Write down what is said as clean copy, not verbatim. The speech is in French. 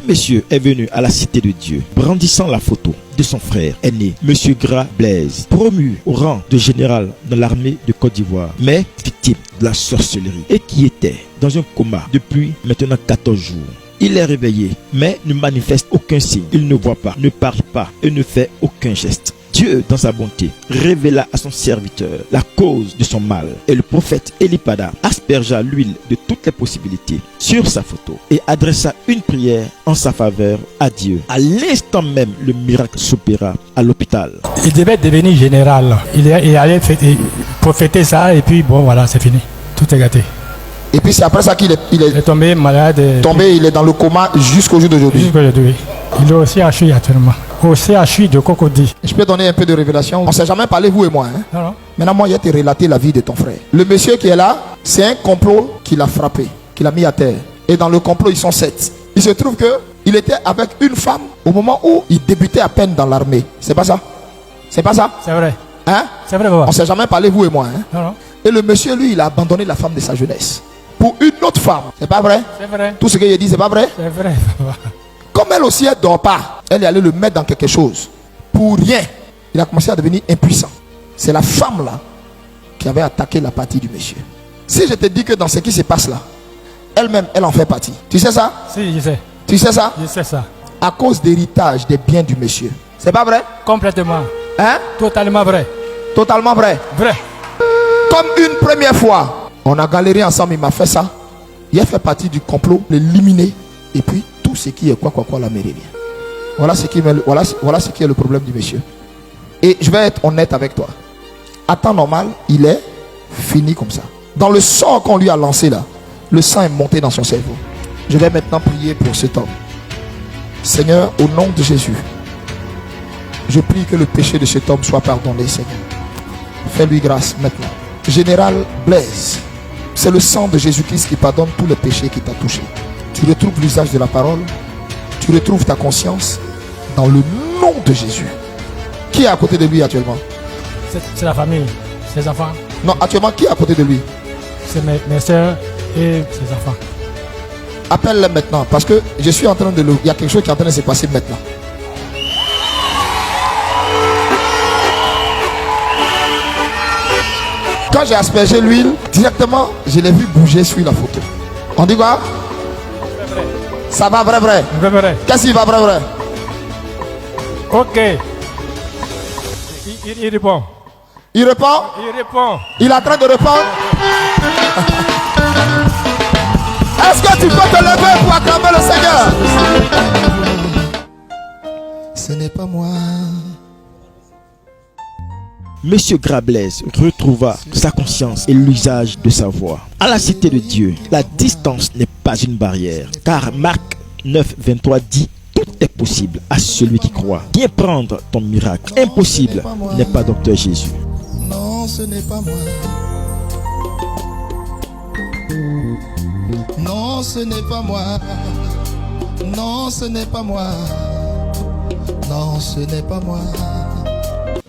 monsieur est venu à la cité de Dieu, brandissant la photo de son frère aîné, monsieur Gras Blaise, promu au rang de général dans l'armée de Côte d'Ivoire, mais victime de la sorcellerie et qui était dans un coma depuis maintenant 14 jours. Il est réveillé, mais ne manifeste aucun signe. Il ne voit pas, ne parle pas et ne fait aucun geste. Dieu, dans sa bonté, révéla à son serviteur la cause de son mal. Et le prophète Elipada aspergea l'huile de toutes les possibilités sur sa photo et adressa une prière en sa faveur à Dieu. À l'instant même, le miracle s'opéra à l'hôpital. Il devait devenir général. Il allait prophéter ça et puis bon voilà, c'est fini. Tout est gâté. Et puis c'est après ça qu'il est tombé malade. Il est dans le coma jusqu'au jour d'aujourd'hui. Il est aussi à CHU actuellement. Au CHU de Cocody. Je peux donner un peu de révélation. On ne s'est jamais parlé, vous et moi. Hein? Non. Maintenant, moi, je vais te relater la vie de ton frère. Le monsieur qui est là, c'est un complot qui l'a frappé, qui l'a mis à terre. Et dans le complot, ils sont 7. Il se trouve qu'il était avec une femme au moment où il débutait à peine dans l'armée. C'est pas ça? C'est pas ça? C'est vrai. Hein? C'est vrai, papa. On ne s'est jamais parlé, vous et moi. Hein? Non. Et le monsieur, lui, il a abandonné la femme de sa jeunesse pour une autre femme. C'est pas vrai? C'est vrai. Tout ce que j'ai dit, c'est pas vrai? C'est vrai, papa. Comme elle aussi, elle ne dort pas, elle est allée le mettre dans quelque chose. Pour rien, il a commencé à devenir impuissant. C'est la femme là qui avait attaqué la partie du monsieur. Si je te dis que dans ce qui se passe là, elle-même, elle en fait partie. Tu sais ça? Si, je sais. Tu sais ça? Je sais ça. À cause d'héritage des biens du monsieur. C'est pas vrai? Complètement. Hein? Totalement vrai. Totalement vrai. Vrai. Comme une première fois, on a galéré ensemble, il m'a fait ça. Il a fait partie du complot, l'éliminer. Et puis, tout ce qui est quoi la mairie. Voilà ce qui est le problème du monsieur. Et je vais être honnête avec toi. À temps normal, il est fini comme ça. Dans le sort qu'on lui a lancé là, le sang est monté dans son cerveau. Je vais maintenant prier pour cet homme. Seigneur, au nom de Jésus, je prie que le péché de cet homme soit pardonné, Seigneur. Fais-lui grâce maintenant. Général Blaise, c'est le sang de Jésus-Christ qui pardonne tous les péchés qui t'ont touché. Tu retrouves l'usage de la parole, tu retrouves ta conscience dans le nom de Jésus. Qui est à côté de lui actuellement? C'est la famille, ses enfants. Non, actuellement, qui est à côté de lui? C'est mes soeurs et ses enfants. Appelle-les maintenant, parce que je suis en train de il y a quelque chose qui est en train de se passer maintenant. Quand j'ai aspergé l'huile, directement, je l'ai vu bouger sur la photo. On dit quoi? Ça va vrai. Vrai. Qu'est-ce qui va vrai? Ok. Il répond. Il répond? Il répond. Il est en train de répondre. Est-ce que tu peux te lever pour acclamer le Seigneur? Ce n'est pas moi. Monsieur Gras Blaise retrouva sa conscience et l'usage de sa voix. À la cité de Dieu, la distance n'est pas une barrière, car Marc 9, 23 dit: tout est possible à celui qui croit. Viens prendre ton miracle. Impossible n'est pas docteur Jésus. Non, ce n'est pas moi. Non, ce n'est pas moi. Non, ce n'est pas moi. Non, ce n'est pas moi.